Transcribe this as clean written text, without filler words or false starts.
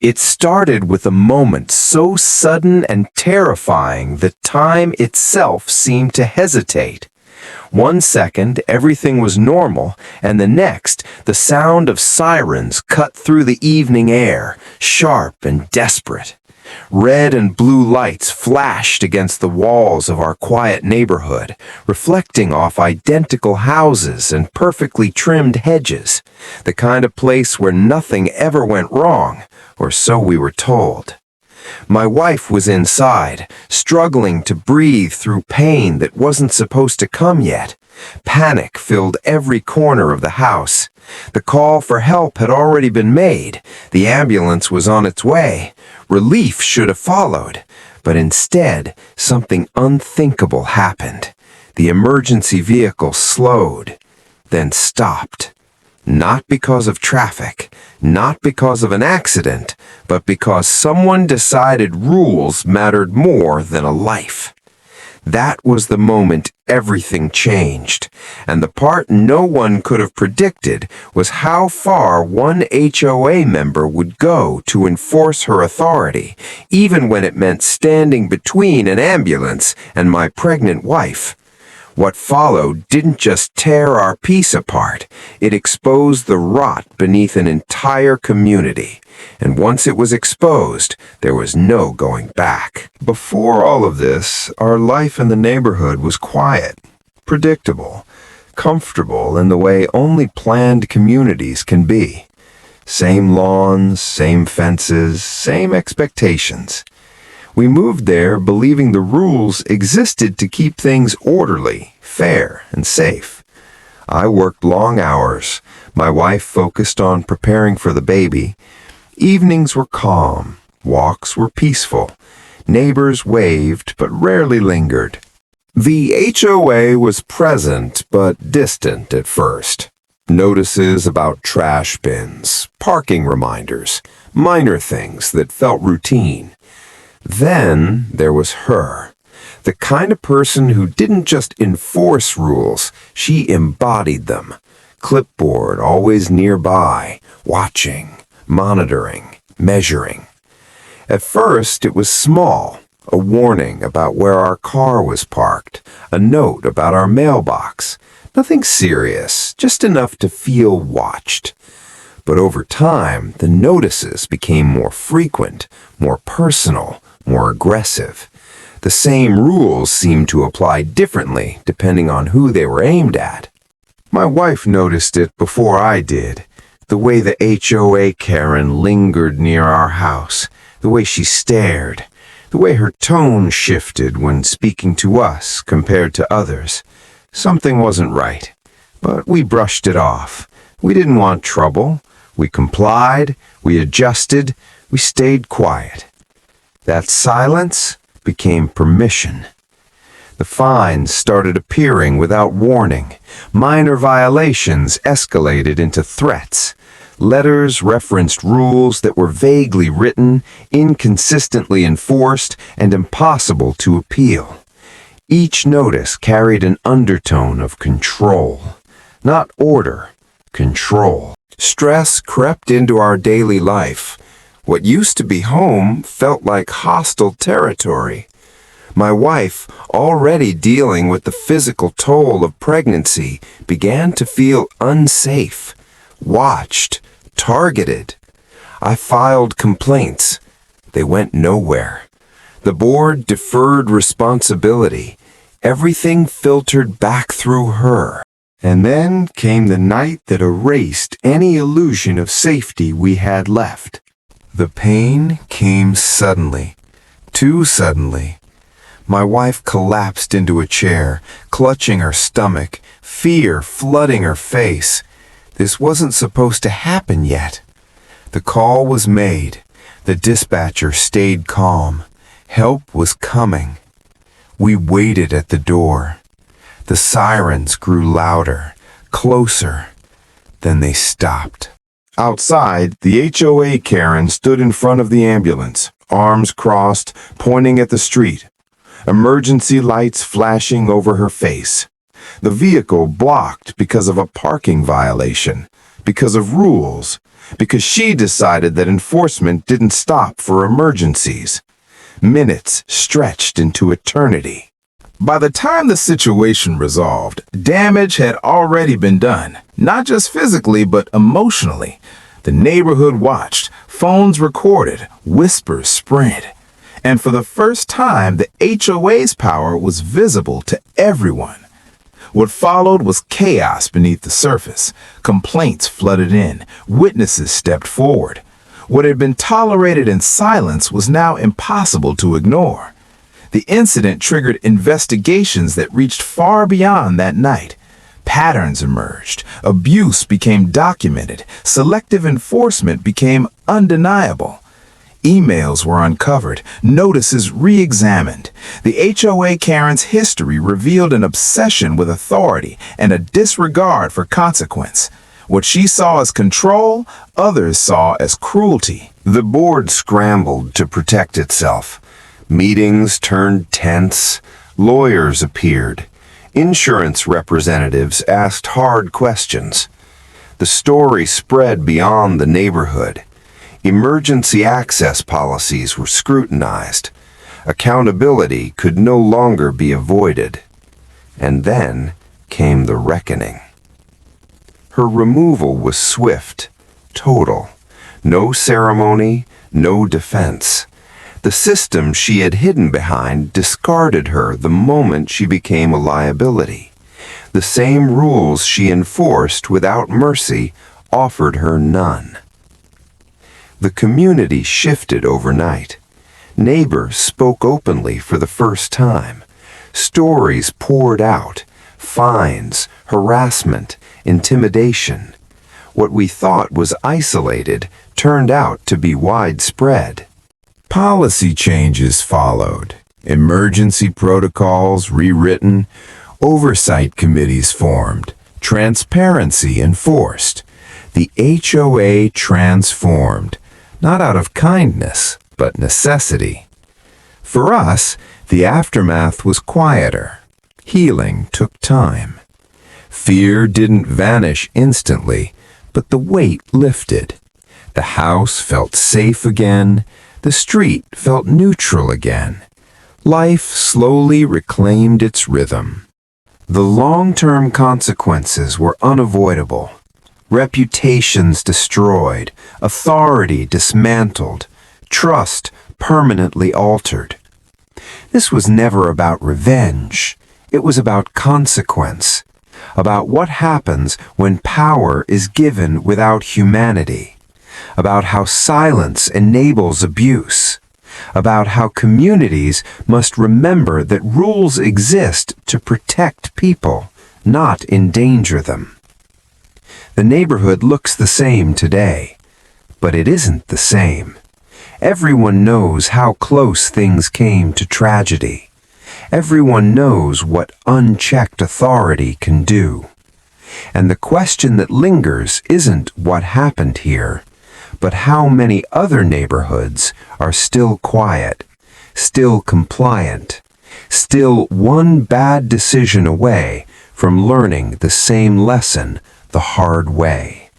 It started with a moment so sudden and terrifying that time itself seemed to hesitate. 1 second, everything was normal, and the next, the sound of sirens cut through the evening air, sharp and desperate. Red and blue lights flashed against the walls of our quiet neighborhood, reflecting off identical houses and perfectly trimmed hedges, the kind of place where nothing ever went wrong, or so we were told. My wife was inside, struggling to breathe through pain that wasn't supposed to come yet. Panic filled every corner of the house. The call for help had already been made. The ambulance was on its way. Relief should have followed. But instead, something unthinkable happened. The emergency vehicle slowed, then stopped. Not because of traffic, not because of an accident, but because someone decided rules mattered more than a life. That was the moment everything changed, and the part no one could have predicted was how far one HOA member would go to enforce her authority, even when it meant standing between an ambulance and my pregnant wife. What followed didn't just tear our peace apart, it exposed the rot beneath an entire community. And once it was exposed, there was no going back. Before all of this, our life in the neighborhood was quiet, predictable, comfortable in the way only planned communities can be. Same lawns, same fences, same expectations. We moved there believing the rules existed to keep things orderly, fair, and safe. I worked long hours. My wife focused on preparing for the baby. Evenings were calm. Walks were peaceful. Neighbors waved but rarely lingered. The HOA was present but distant at first. Notices about trash bins, parking reminders, minor things that felt routine. Then there was her, the kind of person who didn't just enforce rules, she embodied them. Clipboard always nearby, watching, monitoring, measuring. At first it was small, a warning about where our car was parked, a note about our mailbox. Nothing serious, just enough to feel watched. But over time, the notices became more frequent, more personal, more aggressive. The same rules seemed to apply differently depending on who they were aimed at. My wife noticed it before I did. The way the HOA Karen lingered near our house, the way she stared, the way her tone shifted when speaking to us compared to others. Something wasn't right, but we brushed it off. We didn't want trouble. We complied, we adjusted, we stayed quiet. That silence became permission. The fines started appearing without warning. Minor violations escalated into threats. Letters referenced rules that were vaguely written, inconsistently enforced, and impossible to appeal. Each notice carried an undertone of control. Not order, control. Stress crept into our daily life. What used to be home felt like hostile territory. My wife, already dealing with the physical toll of pregnancy, began to feel unsafe, watched, targeted. I filed complaints. They went nowhere. The board deferred responsibility. Everything filtered back through her. And then came the night that erased any illusion of safety we had left. The pain came suddenly, too suddenly. My wife collapsed into a chair, clutching her stomach, fear flooding her face. This wasn't supposed to happen yet. The call was made. The dispatcher stayed calm. Help was coming. We waited at the door. The sirens grew louder, closer. Then they stopped. Outside, the HOA Karen stood in front of the ambulance, arms crossed, pointing at the street. Emergency lights flashing over her face. The vehicle blocked because of a parking violation, because of rules, because she decided that enforcement didn't stop for emergencies. Minutes stretched into eternity. By the time the situation resolved, damage had already been done, not just physically but emotionally. The neighborhood watched, phones recorded, whispers spread. And for the first time, the HOA's power was visible to everyone. What followed was chaos beneath the surface. Complaints flooded in. Witnesses stepped forward. What had been tolerated in silence was now impossible to ignore. The incident triggered investigations that reached far beyond that night. Patterns emerged. Abuse became documented. Selective enforcement became undeniable. Emails were uncovered, notices re-examined. The HOA Karen's history revealed an obsession with authority and a disregard for consequence. What she saw as control, others saw as cruelty. The board scrambled to protect itself. Meetings turned tense. Lawyers appeared. Insurance representatives asked hard questions. The story spread beyond the neighborhood. Emergency access policies were scrutinized. Accountability could no longer be avoided. And then came the reckoning. Her removal was swift, total. No ceremony, no defense. The system she had hidden behind discarded her the moment she became a liability. The same rules she enforced without mercy offered her none. The community shifted overnight. Neighbors spoke openly for the first time. Stories poured out. Fines, harassment, intimidation. What we thought was isolated turned out to be widespread. Policy changes followed. Emergency protocols rewritten. Oversight committees formed. Transparency enforced. The HOA transformed. Not out of kindness, but necessity. For us, the aftermath was quieter. Healing took time. Fear didn't vanish instantly, but the weight lifted. The house felt safe again. The street felt neutral again. Life slowly reclaimed its rhythm. The long-term consequences were unavoidable. Reputations destroyed, authority dismantled, trust permanently altered. This was never about revenge. It was about consequence, about what happens when power is given without humanity, about how silence enables abuse, about how communities must remember that rules exist to protect people, not endanger them. The neighborhood looks the same today, but it isn't the same. Everyone knows how close things came to tragedy. Everyone knows what unchecked authority can do. And the question that lingers isn't what happened here, but how many other neighborhoods are still quiet, still compliant, still one bad decision away from learning the same lesson the hard way.